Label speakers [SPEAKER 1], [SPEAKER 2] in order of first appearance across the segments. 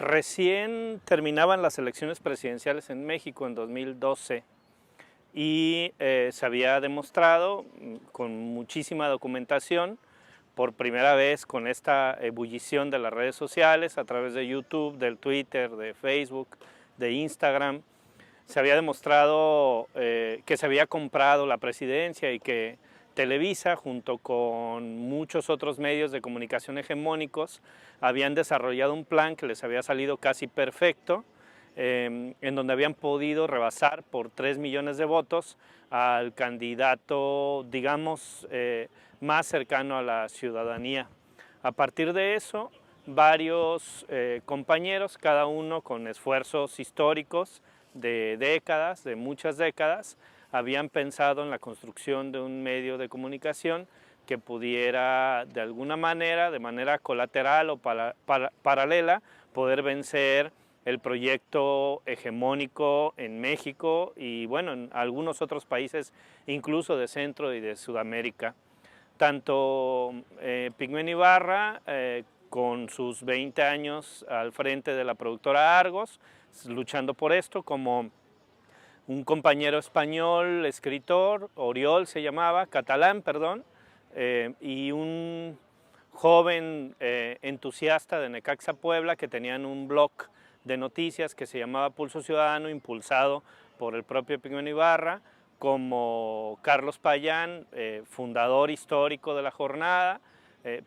[SPEAKER 1] Recién terminaban las elecciones presidenciales en México en 2012 y se había demostrado con muchísima documentación, por primera vez con esta ebullición de las redes sociales a través de YouTube, del Twitter, de Facebook, de Instagram, se había demostrado que se había comprado la presidencia y que Televisa, junto con muchos otros medios de comunicación hegemónicos, habían desarrollado un plan que les había salido casi perfecto, en donde habían podido rebasar por 3 millones de votos al candidato, digamos, más cercano a la ciudadanía. A partir de eso, varios compañeros, cada uno con esfuerzos históricos de décadas, de muchas décadas, habían pensado en la construcción de un medio de comunicación que pudiera de alguna manera, de manera colateral o paralela, poder vencer el proyecto hegemónico en México y bueno, en algunos otros países, incluso de Centro y de Sudamérica. Tanto Pigmenio Ibarra, con sus 20 años al frente de la productora Argos, luchando por esto, como un compañero español, escritor, Oriol se llamaba, catalán, perdón, y un joven entusiasta de Necaxa Puebla que tenían un blog de noticias que se llamaba Pulso Ciudadano, impulsado por el propio Pigmenio Ibarra, como Carlos Payán, fundador histórico de La Jornada,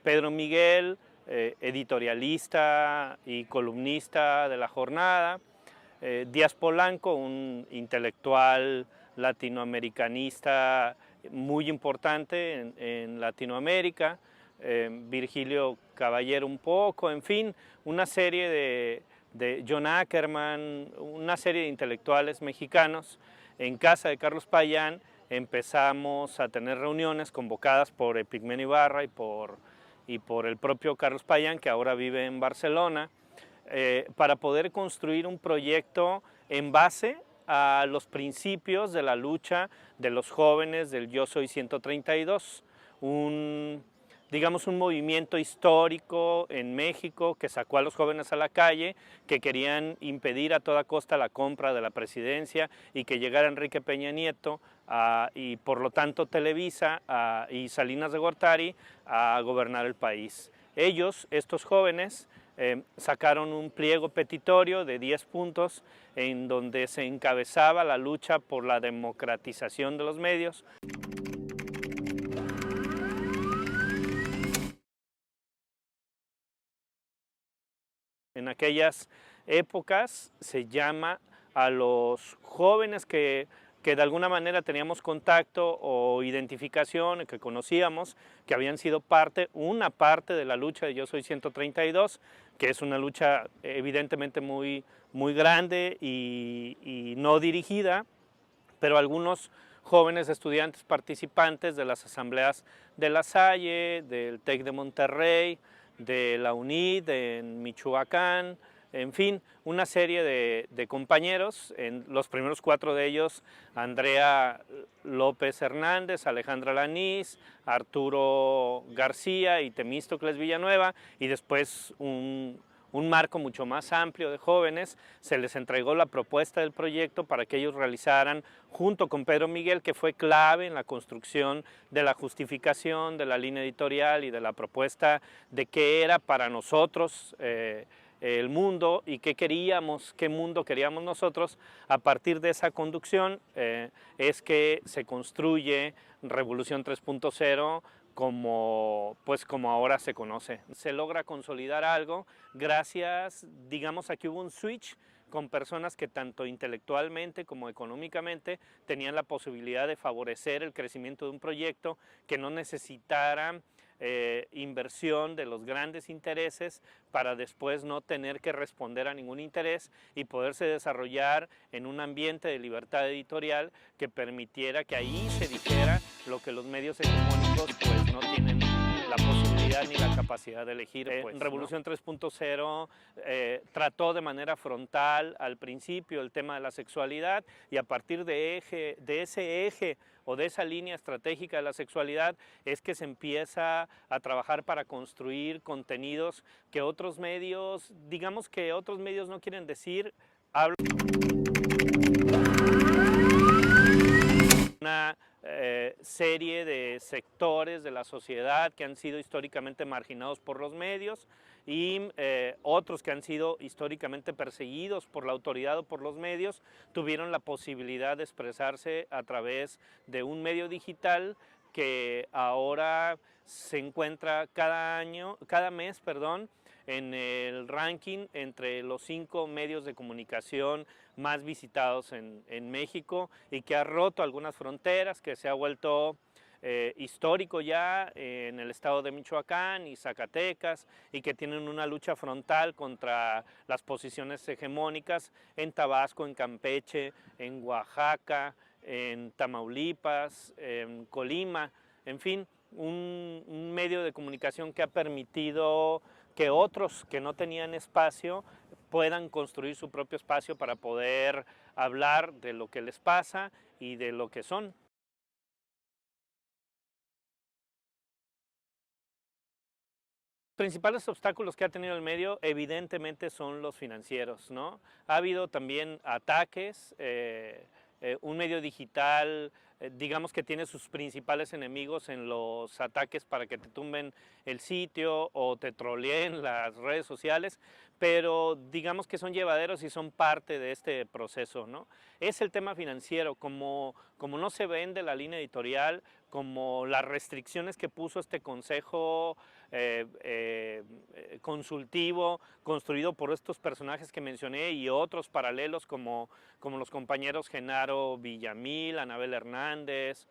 [SPEAKER 1] Pedro Miguel, editorialista y columnista de La Jornada, Díaz Polanco, un intelectual latinoamericanista muy importante en Latinoamérica, Virgilio Caballero un poco, en fin, una serie de John Ackerman, una serie de intelectuales mexicanos. En casa de Carlos Payán empezamos a tener reuniones convocadas por Pigmenio Ibarra y por el propio Carlos Payán, que ahora vive en Barcelona, para poder construir un proyecto en base a los principios de la lucha de los jóvenes del Yo Soy 132, digamos un movimiento histórico en México que sacó a los jóvenes a la calle, que querían impedir a toda costa la compra de la presidencia y que llegara Enrique Peña Nieto y por lo tanto Televisa y Salinas de Gortari a gobernar el país. Ellos, estos jóvenes, sacaron un pliego petitorio de 10 puntos en donde se encabezaba la lucha por la democratización de los medios. En aquellas épocas se llama a los jóvenes que de alguna manera teníamos contacto o identificación, que conocíamos, que habían sido una parte de la lucha de Yo Soy 132, que es una lucha evidentemente muy grande y no dirigida, pero algunos jóvenes estudiantes participantes de las asambleas de La Salle, del TEC de Monterrey, de la UNID en Michoacán, en fin, una serie de compañeros, en los primeros 4 de ellos, Andrea López Hernández, Alejandra Lanís, Arturo García y Temístocles Villanueva, y después un marco mucho más amplio de jóvenes. Se les entregó la propuesta del proyecto para que ellos realizaran, junto con Pedro Miguel, que fue clave en la construcción de la justificación de la línea editorial y de la propuesta de qué era para nosotros el mundo y qué mundo queríamos nosotros. A partir de esa conducción es que se construye Revolución 3.0 como ahora se conoce. Se logra consolidar algo gracias, digamos, a que hubo un switch con personas que tanto intelectualmente como económicamente tenían la posibilidad de favorecer el crecimiento de un proyecto que no necesitara inversión de los grandes intereses para después no tener que responder a ningún interés y poderse desarrollar en un ambiente de libertad editorial que permitiera que ahí se dijera lo que los medios hegemónicos pues no tienen la posibilidad ni la capacidad de elegir. Pues, Revolución 3.0 trató de manera frontal al principio el tema de la sexualidad, y a partir de ese eje o de esa línea estratégica de la sexualidad es que se empieza a trabajar para construir contenidos que otros medios, digamos que otros medios no quieren decir. Una serie de sectores de la sociedad que han sido históricamente marginados por los medios, y otros que han sido históricamente perseguidos por la autoridad o por los medios, tuvieron la posibilidad de expresarse a través de un medio digital que ahora se encuentra cada mes, en el ranking entre los 5 medios de comunicación más visitados en México, y que ha roto algunas fronteras, que se ha vuelto histórico ya en el estado de Michoacán y Zacatecas, y que tienen una lucha frontal contra las posiciones hegemónicas en Tabasco, en Campeche, en Oaxaca, en Tamaulipas, en Colima, en fin, un medio de comunicación que ha permitido que otros que no tenían espacio puedan construir su propio espacio para poder hablar de lo que les pasa y de lo que son. Los principales obstáculos que ha tenido el medio evidentemente son los financieros, ¿no? Ha habido también ataques, un medio digital, digamos que tiene sus principales enemigos en los ataques para que te tumben el sitio o te troleen las redes sociales, pero digamos que son llevaderos y son parte de este proceso, ¿no? Es el tema financiero, como no se vende la línea editorial, como las restricciones que puso este consejo consultivo, construido por estos personajes que mencioné y otros paralelos como los compañeros Genaro Villamil, Anabel Hernández,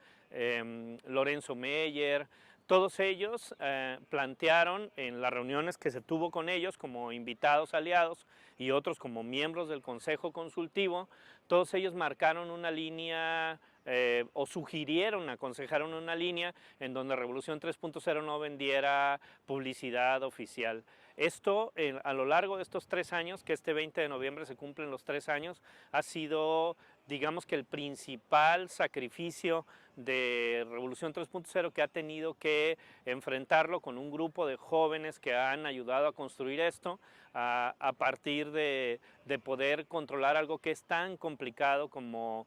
[SPEAKER 1] Lorenzo Meyer. Todos ellos plantearon en las reuniones que se tuvo con ellos como invitados aliados y otros como miembros del Consejo Consultivo, todos ellos marcaron una línea o sugirieron, aconsejaron una línea en donde Revolución 3.0 no vendiera publicidad oficial. Esto, a lo largo de estos 3 años, que este 20 de noviembre se cumplen los 3 años, ha sido, digamos que el principal sacrificio de Revolución 3.0, que ha tenido que enfrentarlo con un grupo de jóvenes que han ayudado a construir esto, a partir de poder controlar algo que es tan complicado como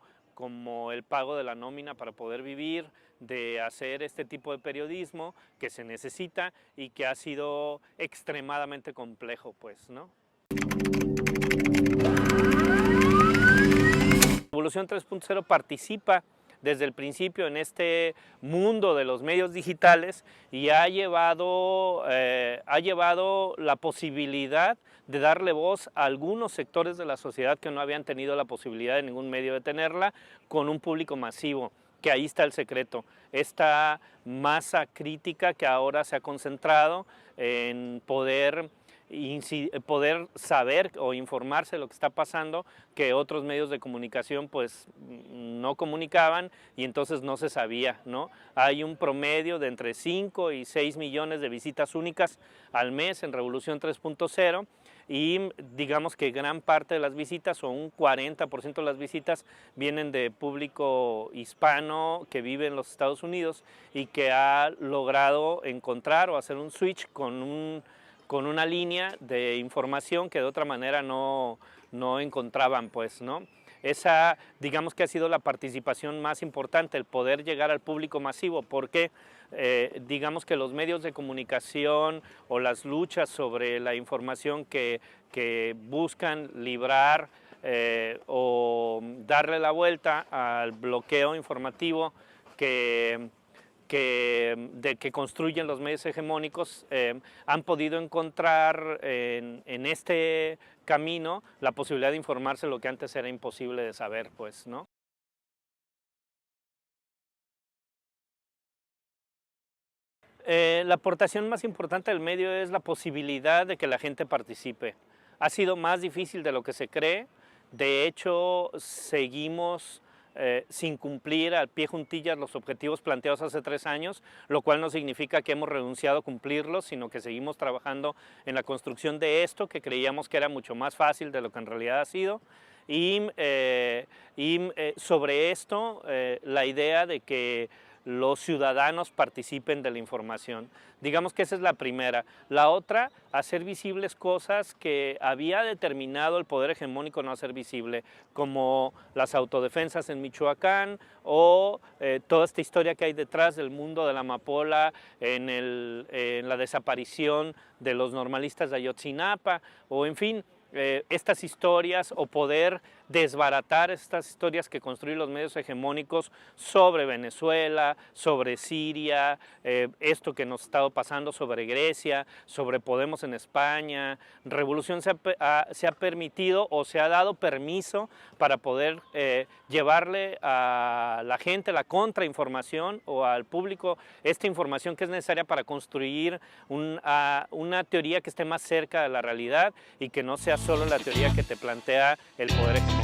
[SPEAKER 1] el pago de la nómina para poder vivir, de hacer este tipo de periodismo que se necesita y que ha sido extremadamente complejo, pues, ¿no? Revolución 3.0 participa desde el principio en este mundo de los medios digitales y ha llevado la posibilidad de darle voz a algunos sectores de la sociedad que no habían tenido la posibilidad de ningún medio de tenerla, con un público masivo, que ahí está el secreto. Esta masa crítica que ahora se ha concentrado en poder saber o informarse de lo que está pasando, que otros medios de comunicación pues no comunicaban, y entonces no se sabía, ¿no? Hay un promedio de entre 5 y 6 millones de visitas únicas al mes en Revolución 3.0, y digamos que gran parte de las visitas, o un 40% de las visitas, vienen de público hispano que vive en los Estados Unidos y que ha logrado encontrar o hacer un switch con una línea de información que de otra manera no encontraban, pues, ¿no? Esa, digamos que ha sido la participación más importante, el poder llegar al público masivo, porque digamos que los medios de comunicación o las luchas sobre la información que buscan librar o darle la vuelta al bloqueo informativo que construyen los medios hegemónicos, han podido encontrar en este camino la posibilidad de informarse lo que antes era imposible de saber, pues, ¿no? La aportación más importante del medio es la posibilidad de que la gente participe. Ha sido más difícil de lo que se cree. De hecho, seguimos sin cumplir al pie juntillas los objetivos planteados hace 3 años, lo cual no significa que hemos renunciado a cumplirlos, sino que seguimos trabajando en la construcción de esto, que creíamos que era mucho más fácil de lo que en realidad ha sido. Sobre esto, la idea de que los ciudadanos participen de la información. Digamos que esa es la primera. La otra, hacer visibles cosas que había determinado el poder hegemónico no hacer visible, como las autodefensas en Michoacán o toda esta historia que hay detrás del mundo de la amapola en la desaparición de los normalistas de Ayotzinapa, o en fin, estas historias, o poder desbaratar estas historias que construyen los medios hegemónicos sobre Venezuela, sobre Siria, esto que nos ha estado pasando sobre Grecia, sobre Podemos en España. Revolución se ha permitido o se ha dado permiso para poder llevarle a la gente la contrainformación o al público esta información que es necesaria para construir una teoría que esté más cerca de la realidad y que no sea solo la teoría que te plantea el poder hegemónico.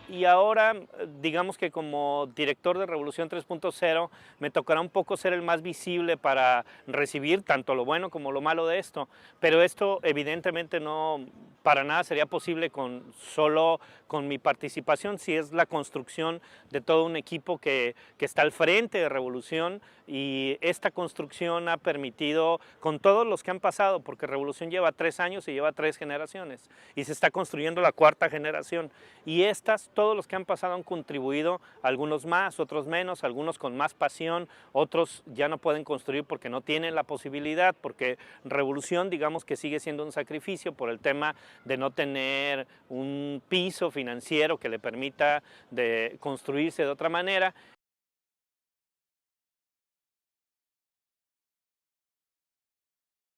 [SPEAKER 1] Y ahora, digamos que como director de Revolución 3.0, me tocará un poco ser el más visible para recibir tanto lo bueno como lo malo de esto, pero esto evidentemente no para nada sería posible solo con mi participación, si es la construcción de todo un equipo que está al frente de Revolución, y esta construcción ha permitido, con todos los que han pasado, porque Revolución lleva 3 años y lleva 3 generaciones, y se está construyendo la 4ª generación, y todos los que han pasado han contribuido, algunos más, otros menos, algunos con más pasión, otros ya no pueden construir porque no tienen la posibilidad, porque Revolución, digamos que sigue siendo un sacrificio por el tema de no tener un piso financiero que le permita construirse de otra manera.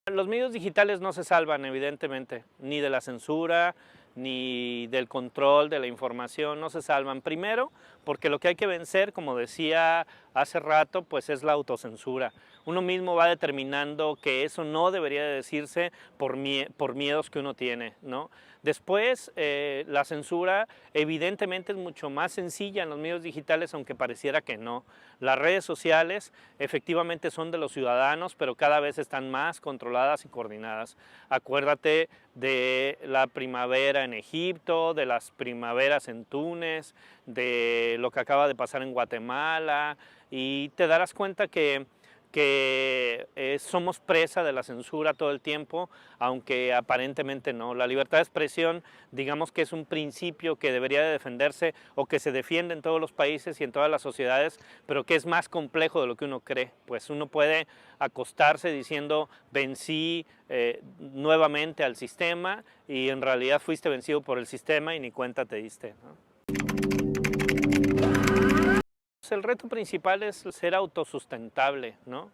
[SPEAKER 1] Los medios digitales no se salvan, evidentemente, ni de la censura, ni del control de la información, no se salvan. Primero, porque lo que hay que vencer, como decía hace rato, pues es la autocensura. Uno mismo va determinando que eso no debería de decirse por miedos que uno tiene, ¿no? Después, la censura evidentemente es mucho más sencilla en los medios digitales, aunque pareciera que no. Las redes sociales efectivamente son de los ciudadanos, pero cada vez están más controladas y coordinadas. Acuérdate de la primavera en Egipto, de las primaveras en Túnez, de lo que acaba de pasar en Guatemala, y te darás cuenta que somos presa de la censura todo el tiempo, aunque aparentemente no. La libertad de expresión, digamos que es un principio que debería de defenderse o que se defiende en todos los países y en todas las sociedades, pero que es más complejo de lo que uno cree. Pues uno puede acostarse diciendo vencí nuevamente al sistema, y en realidad fuiste vencido por el sistema y ni cuenta te diste, ¿no? El reto principal es ser autosustentable, ¿no?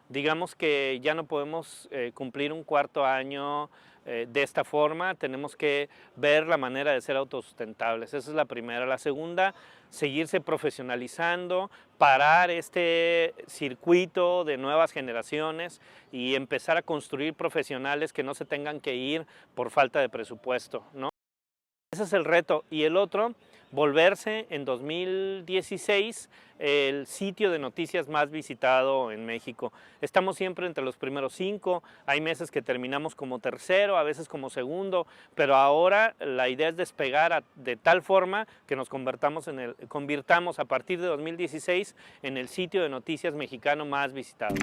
[SPEAKER 1] Digamos que ya no podemos cumplir un 4.º año de esta forma, tenemos que ver la manera de ser autosustentables. Esa es la primera. La segunda, seguirse profesionalizando, parar este circuito de nuevas generaciones y empezar a construir profesionales que no se tengan que ir por falta de presupuesto, ¿no? Ese es el reto. Y el otro, volverse en 2016 el sitio de noticias más visitado en México. Estamos siempre entre los primeros 5, hay meses que terminamos como tercero, a veces como segundo, pero ahora la idea es despegar de tal forma que nos convirtamos a partir de 2016 en el sitio de noticias mexicano más visitado.